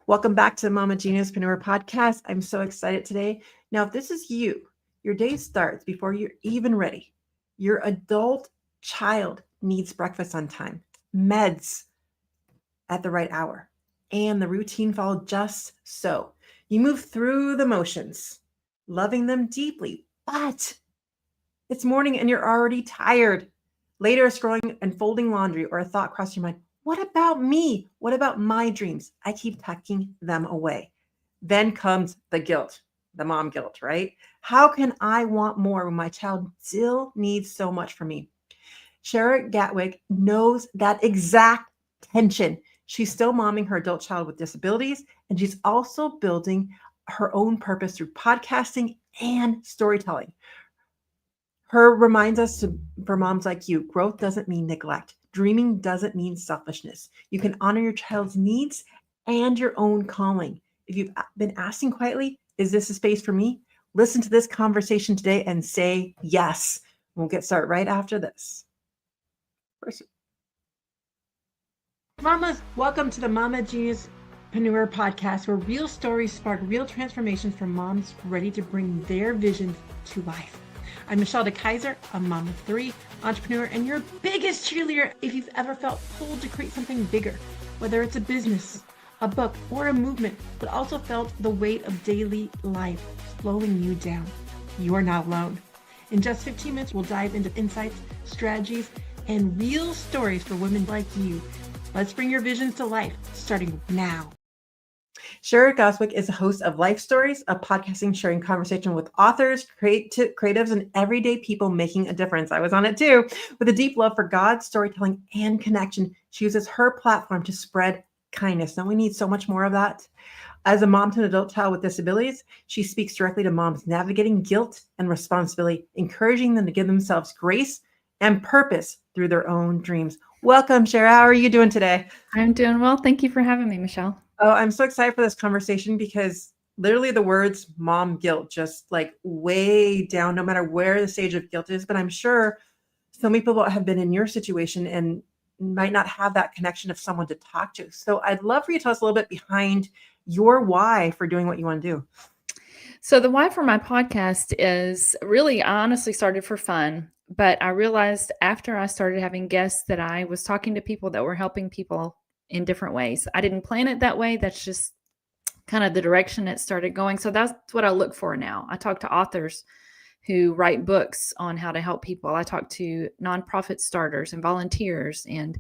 Welcome back to the Mama Geniuspreneur podcast. I'm so excited today. Now, if this is you, your day starts before you're even ready. Your adult child needs breakfast on time, meds at the right hour, and the routine followed just so. You move through the motions, loving them deeply, but it's morning and you're already tired. Later, scrolling and folding laundry, or a thought crossed your mind. What about me? What about my dreams? I keep tucking them away. Then comes the guilt, the mom guilt, right? How can I want more when my child still needs so much from me? Shara Goswick knows that exact tension. She's still momming her adult child with disabilities, and she's also building her own purpose through podcasting and storytelling. Her reminds us for moms like you, growth doesn't mean neglect. Dreaming doesn't mean selfishness. You can honor your child's needs and your own calling. If you've been asking quietly, is this a space for me? Listen to this conversation today and say yes. We'll get started right after this. Mamas, welcome to the Mama Geniuspreneur podcast, where real stories spark real transformations for moms ready to bring their visions to life. I'm Michelle DeKaiser, a mom of 3, entrepreneur, and your biggest cheerleader if you've ever felt pulled to create something bigger, whether it's a business, a book, or a movement, but also felt the weight of daily life slowing you down. You are not alone. In just 15 minutes, we'll dive into insights, strategies, and real stories for women like you. Let's bring your visions to life, starting now. Shara Goswick is a host of Life Stories, a podcasting sharing conversation with authors, creatives, and everyday people making a difference. I was on it too. With a deep love for God, storytelling, and connection, she uses her platform to spread kindness. Don't we need so much more of that? As a mom to an adult child with disabilities, she speaks directly to moms navigating guilt and responsibility, encouraging them to give themselves grace and purpose through their own dreams. Welcome, Shara. How are you doing today? I'm doing well. Thank you for having me, Michelle. Oh, I'm so excited for this conversation because literally the words mom guilt just like way down, no matter where the stage of guilt is. But I'm sure so many people have been in your situation and might not have that connection of someone to talk to. So I'd love for you to tell us a little bit behind your why for doing what you want to do. So the why for my podcast is really, I honestly started for fun, but I realized after I started having guests that I was talking to people that were helping people in different ways. I didn't plan it that way. That's just kind of the direction it started going. So that's what I look for now. I talk to authors who write books on how to help people. I talk to nonprofit starters and volunteers and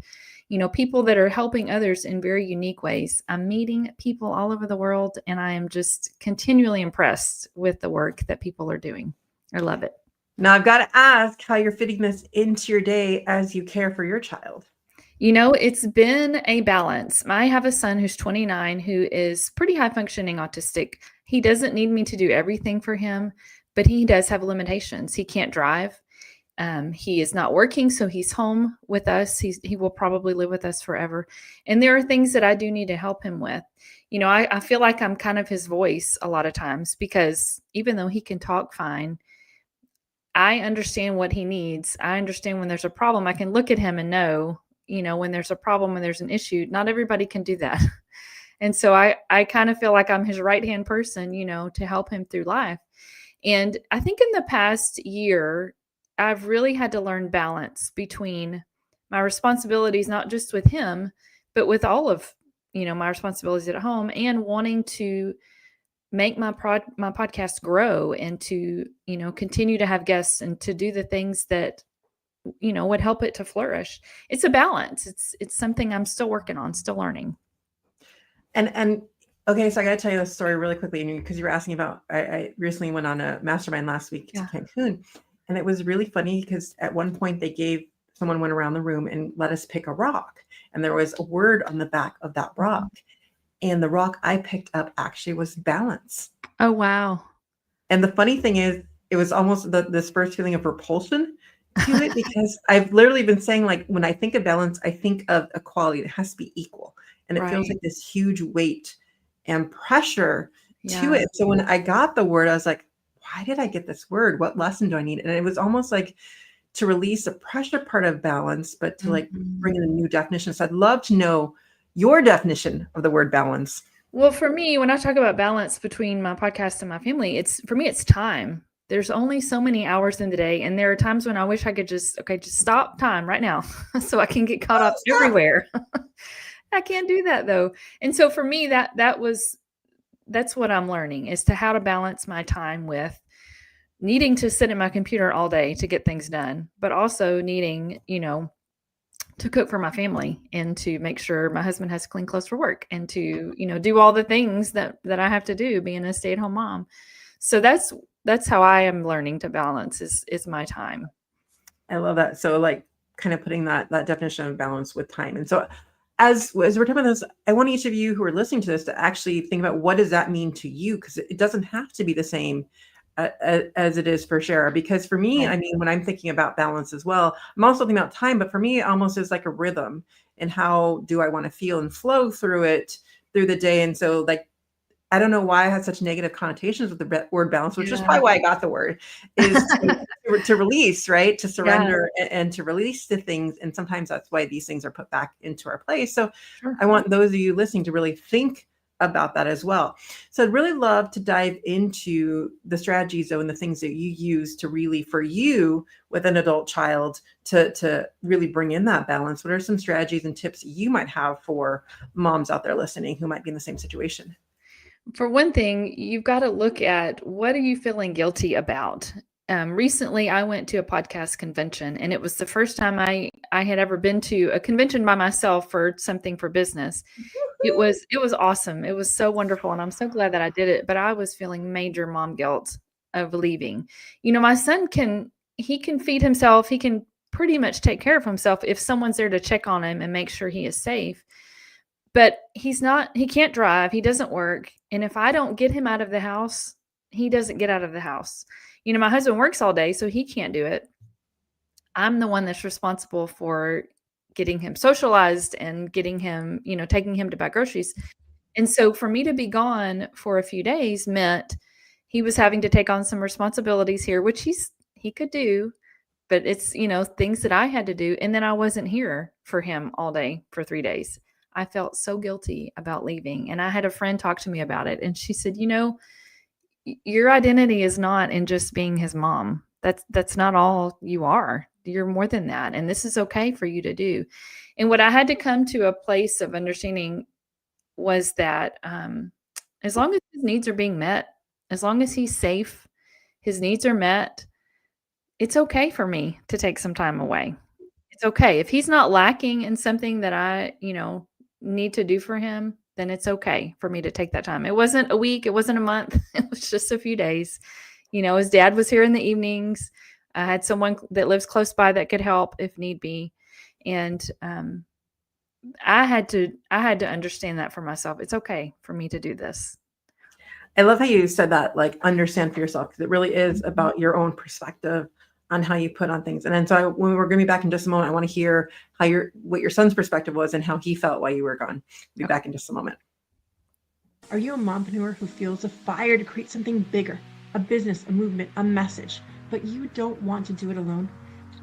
people that are helping others in very unique ways. I'm meeting people all over the world, and I am just continually impressed with the work that people are doing. I love it. Now I've got to ask how you're fitting this into your day as you care for your child. It's been a balance. I have a son who's 29 who is pretty high functioning autistic. He doesn't need me to do everything for him, but he does have limitations. He can't drive. He is not working, so he's home with us. He will probably live with us forever. And there are things that I do need to help him with. I feel like I'm kind of his voice a lot of times because even though he can talk fine, I understand what he needs. I understand when there's a problem. I can look at him and know, when there's a problem, when there's an issue. Not everybody can do that. And so I kind of feel like I'm his right-hand person, to help him through life. And I think in the past year, I've really had to learn balance between my responsibilities, not just with him, but with all of, my responsibilities at home and wanting to make my podcast grow and to, continue to have guests and to do the things that, would help it to flourish. It's a balance. It's something I'm still working on, still learning. And okay, so I got to tell you this story really quickly because you were asking about, I recently went on a mastermind last week to Cancun. And it was really funny because at one point someone went around the room and let us pick a rock. And there was a word on the back of that rock. And the rock I picked up actually was balance. Oh, wow. And the funny thing is, it was almost this first feeling of repulsion to it because I've literally been saying, like, when I think of balance, I think of equality. It has to be equal. And it feels like this huge weight and pressure to it. So when I got the word, I was like, why did I get this word? What lesson do I need? And it was almost like to release the pressure part of balance, but to like bring in a new definition. So I'd love to know your definition of the word balance. Well, for me, when I talk about balance between my podcast and my family, for me, it's time. There's only so many hours in the day, and there are times when I wish I could just stop time right now so I can get caught Oh, up stop. everywhere. I can't do that though. And so for me, that's what I'm learning, is to how to balance my time with needing to sit at my computer all day to get things done, but also needing, to cook for my family and to make sure my husband has clean clothes for work and to, do all the things that I have to do being a stay-at-home mom. So that's how I am learning to balance is my time. I love that. So like kind of putting that definition of balance with time. And so as we're talking about this, I want each of you who are listening to this to actually think about what does that mean to you? Because it doesn't have to be the same as it is for Shara. Because for me, Right. I mean, when I'm thinking about balance as well, I'm also thinking about time, but for me, it almost is like a rhythm and how do I want to feel and flow through it through the day. And so like I don't know why I had such negative connotations with the word balance, which is Yeah. probably why I got the word, is to release, right? To Yeah. surrender and to release the things. And sometimes that's why these things are put back into our place. So Sure. I want those of you listening to really think about that as well. So I'd really love to dive into the strategies though and the things that you use to really for you with an adult child to really bring in that balance. What are some strategies and tips you might have for moms out there listening who might be in the same situation? For one thing, you've got to look at, what are you feeling guilty about? Recently, I went to a podcast convention, and it was the first time I had ever been to a convention by myself for something for business. It was awesome. It was so wonderful, and I'm so glad that I did it. But I was feeling major mom guilt of leaving. My son he can feed himself. He can pretty much take care of himself if someone's there to check on him and make sure he is safe. But he can't drive, he doesn't work, and if I don't get him out of the house, he doesn't get out of the house. My husband works all day, so he can't do it. I'm the one that's responsible for getting him socialized and getting him, taking him to buy groceries. And so for me to be gone for a few days meant he was having to take on some responsibilities here, which he could do, but it's, things that I had to do. And then I wasn't here for him all day for 3 days. I felt so guilty about leaving. And I had a friend talk to me about it. And she said, your identity is not in just being his mom. That's not all you are. You're more than that. And this is okay for you to do. And what I had to come to a place of understanding was that as long as his needs are being met, as long as he's safe, his needs are met, it's okay for me to take some time away. It's okay. If he's not lacking in something that I, need to do for him, then it's okay for me to take that time. It wasn't a week, it wasn't a month, it was just a few days. His dad was here in the evenings. I had someone that lives close by that could help if need be. And I had to understand that for myself. It's okay for me to do this. I love how you said that, like understand for yourself, because it really is about your own perspective on how you put on things. And then so when we're going to be back in just a moment, I want to hear what your son's perspective was and how he felt while you were gone. Be back in just a moment. Are you a mompreneur who feels a fire to create something bigger, a business, a movement, a message, but you don't want to do it alone?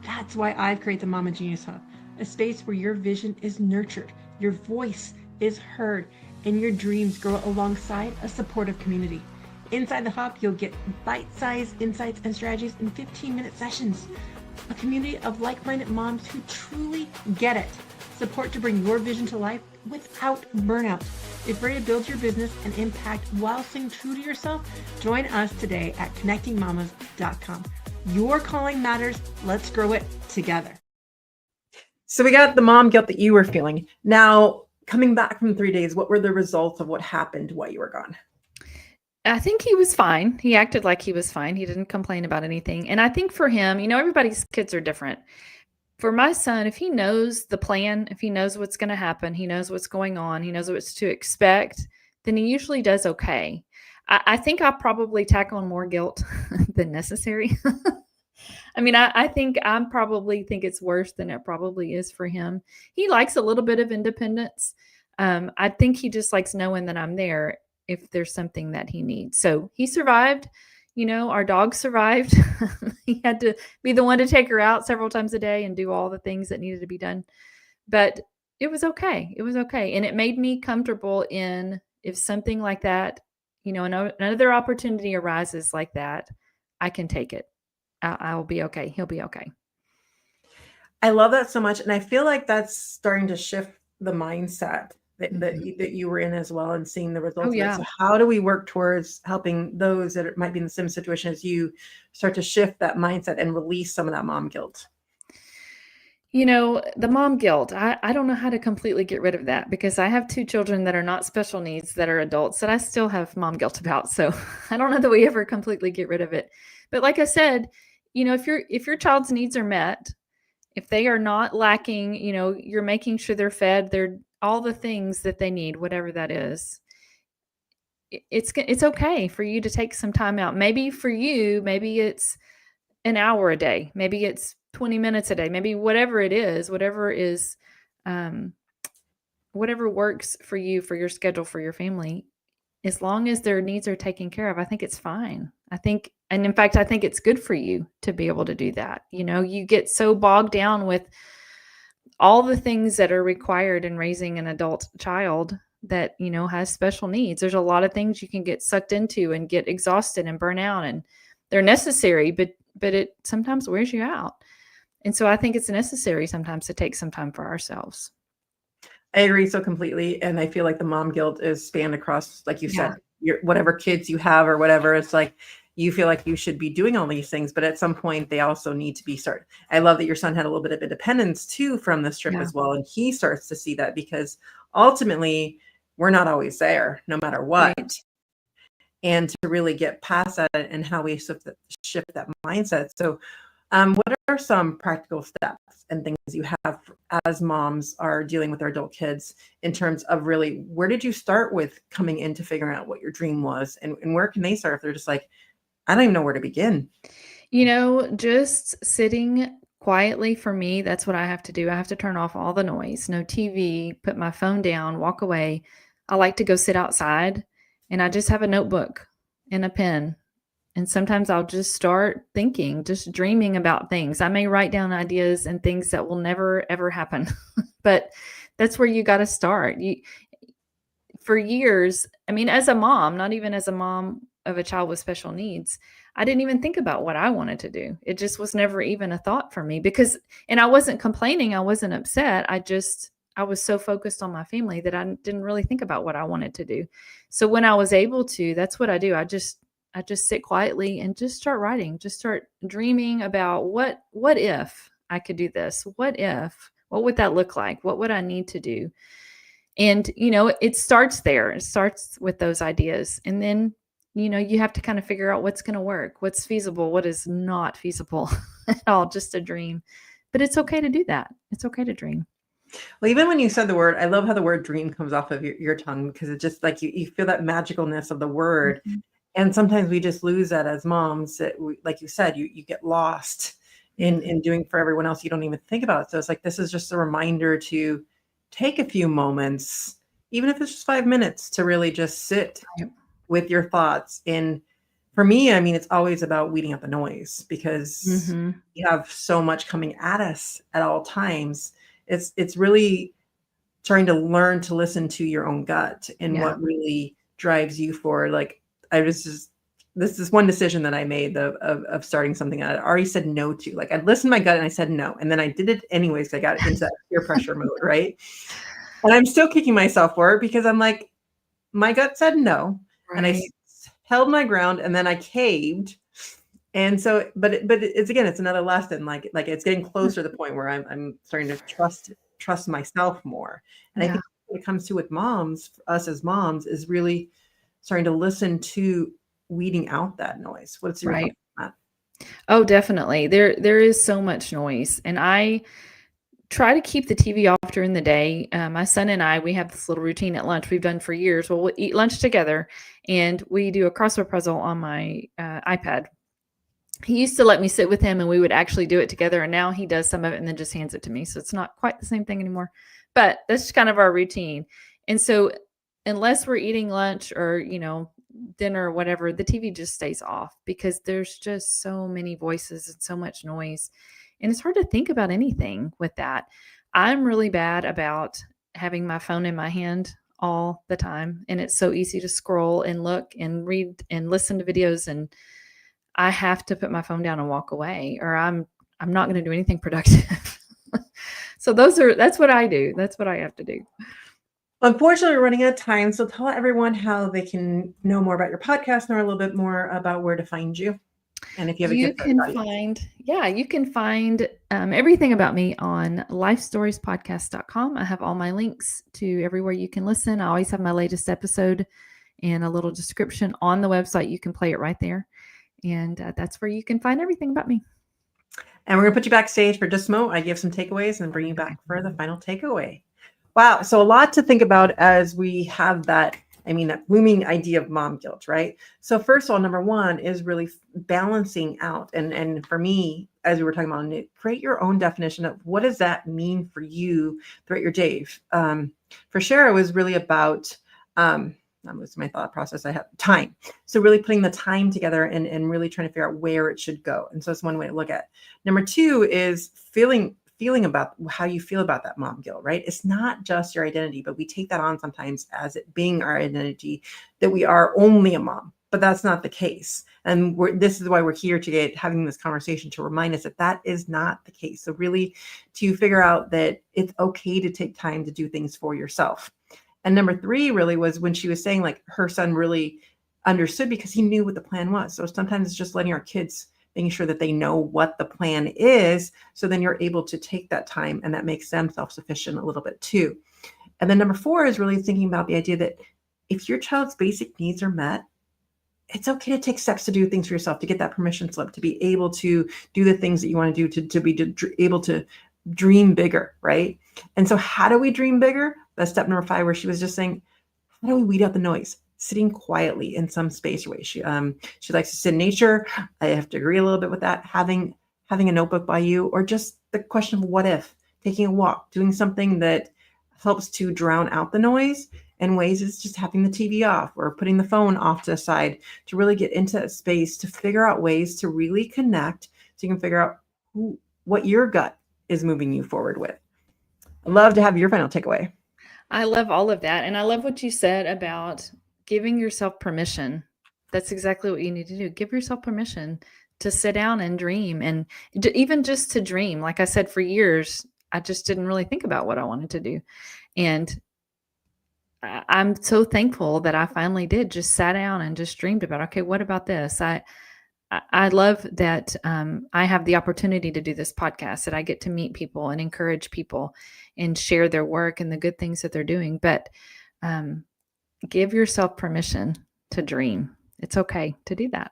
That's why I've created the Mama Genius Hub, a space where your vision is nurtured, your voice is heard, and your dreams grow alongside a supportive community. Inside the hub, you'll get bite-sized insights and strategies in 15-minute sessions. A community of like-minded moms who truly get it. Support to bring your vision to life without burnout. If ready to build your business and impact while staying true to yourself, join us today at connectingmamas.com. Your calling matters. Let's grow it together. So we got the mom guilt that you were feeling. Now, coming back from 3 days, what were the results of what happened while you were gone? I think he was fine. He acted like he was fine. He didn't complain about anything. And I think for him, everybody's kids are different. For my son, if he knows the plan, if he knows what's going to happen, he knows what's going on, he knows what to expect, then he usually does okay. I think I probably tackle on more guilt than necessary. I think I probably think it's worse than it probably is for him. He likes a little bit of independence. I think he just likes knowing that I'm there if there's something that he needs. So he survived. Our dog survived. He had to be the one to take her out several times a day and do all the things that needed to be done. But it was okay. It was okay. And it made me comfortable in if something like that, another opportunity arises like that, I can take it. I'll be okay. He'll be okay. I love that so much. And I feel like that's starting to shift the mindset that you were in as well, and seeing the results Oh, of it. yeah. So how do we work towards helping those that might be in the same situation as you start to shift that mindset and release some of that mom guilt? The mom guilt, I don't know how to completely get rid of that, because I have 2 children that are not special needs, that are adults, that I still have mom guilt about. So I don't know that we ever completely get rid of it. But like I said, if your child's needs are met, if they are not lacking, you're making sure they're fed, they're all the things that they need, whatever that is. It's okay for you to take some time out. Maybe for you, maybe it's an hour a day, maybe it's 20 minutes a day, maybe whatever it is, um, whatever works for you, for your schedule, for your family, as long as their needs are taken care of, I think it's fine. And in fact, I think it's good for you to be able to do that. You get so bogged down with all the things that are required in raising an adult child that, has special needs. There's a lot of things you can get sucked into and get exhausted and burn out, and they're necessary, but it sometimes wears you out. And so I think it's necessary sometimes to take some time for ourselves. I agree so completely. And I feel like the mom guilt is spanned across, like you Yeah. said, your whatever kids you have or whatever. It's like you feel like you should be doing all these things, but at some point they also need to be started. I love that your son had a little bit of independence too from this trip Yeah. as well. And he starts to see that, because ultimately we're not always there no matter what. Right. And to really get past that and how we shift that mindset. So what are some practical steps and things you have as moms are dealing with their adult kids, in terms of really, where did you start with coming into figuring out what your dream was, and where can they start if they're just like, I don't even know where to begin? Just sitting quietly, for me, that's what I have to do. I have to turn off all the noise, no TV, put my phone down, walk away. I like to go sit outside, and I just have a notebook and a pen. And sometimes I'll just start thinking, just dreaming about things. I may write down ideas and things that will never, ever happen. But that's where you got to start. For years, I mean, as a mom, not even as a mom of a child with special needs, I didn't even think about what I wanted to do. It just was never even a thought for me, and I wasn't complaining. I wasn't upset. I was so focused on my family that I didn't really think about what I wanted to do. So when I was able to, that's what I do. I just sit quietly and just start writing, just start dreaming about what if I could do this? What would that look like? What would I need to do? And, it starts there. It starts with those ideas. And then, you have to kind of figure out what's going to work, what's feasible, what is not feasible at all, just a dream. But it's okay to do that. It's okay to dream. Well, even when you said the word, I love how the word dream comes off of your tongue, because it's just like you feel that magicalness of the word. Mhm. And sometimes we just lose that as moms, that like you said, you get lost in doing for everyone else. You don't even think about it. So it's like, this is just a reminder to take a few moments, even if it's just 5 minutes, to really just sit Right. with your thoughts. And for me, I mean, it's always about weeding out the noise, because Mhm. you have so much coming at us at all times. It's really trying to learn to listen to your own gut and Yeah. what really drives you forward. Like, I was just, this is one decision that I made of starting something I already said no to. Like, I listened to my gut and I said no, and then I did it anyways, 'cause I got into that peer pressure mode, right? And I'm still kicking myself for it, because I'm like, my gut said no, and I Right. held my ground, and then I caved. And so, it's again, it's another lesson. Like it's getting closer to the point where I'm starting to trust myself more. And I Yeah. think when it comes to with moms, us as moms, is really starting to listen to weeding out that noise. What's your thought Right. on that? Oh, definitely. There is so much noise, and I try to keep the TV off during the day. My son and I, we have this little routine at lunch we've done for years. Well, we'll eat lunch together, and we do a crossword puzzle on my iPad. He used to let me sit with him, and we would actually do it together. And now he does some of it and then just hands it to me. So it's not quite the same thing anymore. But that's just kind of our routine. And so, unless we're eating lunch or, dinner or whatever, the TV just stays off, because there's just so many voices and so much noise. And it's hard to think about anything with that. I'm really bad about having my phone in my hand all the time, and it's so easy to scroll and look and read and listen to videos, and I have to put my phone down and walk away, or I'm not going to do anything productive. So that's what I do. That's what I have to do. Unfortunately, we're running out of time. So tell everyone how they can know more about your podcast, know a little bit more about where to find you. And if you have a You gift for the audience. you can find everything about me on lifestoriespodcast.com. I have all my links to everywhere you can listen. I always have my latest episode and a little description on the website. You can play it right there. And that's where you can find everything about me. And we're going to put you backstage for just a moment. I give some takeaways and bring you back for the final takeaway. Wow. So a lot to think about as we have that looming idea of mom guilt, right? So first of all, number one is really balancing out. And for me, as we were talking about, create your own definition of what does that mean for you throughout your day. For Shara, it was really about, that was my thought process. I have time. So really putting the time together and really trying to figure out where it should go. And so that's one way to look at it. Number two is feeling about how you feel about that mom guilt, right? It's not just your identity, but we take that on sometimes as it being our identity, that we are only a mom, but that's not the case. And this is why we're here today, having this conversation to remind us that that is not the case. So really to figure out that it's okay to take time to do things for yourself. And number three really was when she was saying like her son really understood because he knew what the plan was. So sometimes it's just letting our kids, making sure that they know what the plan is. So then you're able to take that time and that makes them self-sufficient a little bit too. And then number four is really thinking about the idea that if your child's basic needs are met, it's okay to take steps to do things for yourself, to get that permission slip, to be able to do the things that you want to do, to be able to dream bigger, right? And so how do we dream bigger? That's step number 5, where she was just saying, how do we weed out the noise? Sitting quietly in some space way. She likes to sit in nature. I have to agree a little bit with that. Having a notebook by you, or just the question of what if, taking a walk, doing something that helps to drown out the noise. And ways is just having the TV off or putting the phone off to the side to really get into a space to figure out ways to really connect so you can figure out what your gut is moving you forward with. I'd love to have your final takeaway. I love all of that. And I love what you said about giving yourself permission. That's exactly what you need to do. Give yourself permission to sit down and dream, and even just to dream. Like I said, for years, I just didn't really think about what I wanted to do. And I'm so thankful that I finally did, just sat down and just dreamed about, okay, what about this? I love that I have the opportunity to do this podcast, that I get to meet people and encourage people and share their work and the good things that they're doing. But give yourself permission to dream. It's okay to do that.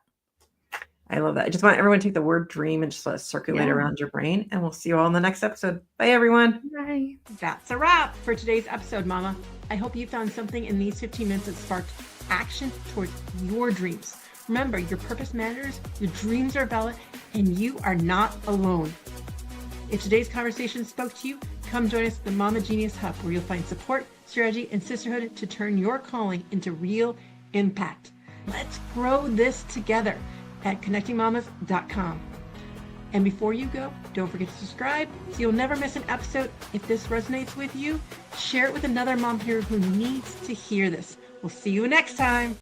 I love that. I just want everyone to take the word dream and just let it circulate around your brain. And we'll see you all in the next episode. Bye, everyone. Bye. That's a wrap for today's episode, Mama. I hope you found something in these 15 minutes that sparked action towards your dreams. Remember, your purpose matters, your dreams are valid, and you are not alone. If today's conversation spoke to you, come join us at the Mama Genius Hub, where you'll find support, strategy, and sisterhood to turn your calling into real impact. Let's grow this together at connectingmamas.com. And before you go, don't forget to subscribe so you'll never miss an episode. If this resonates with you, share it with another mom here who needs to hear this. We'll see you next time.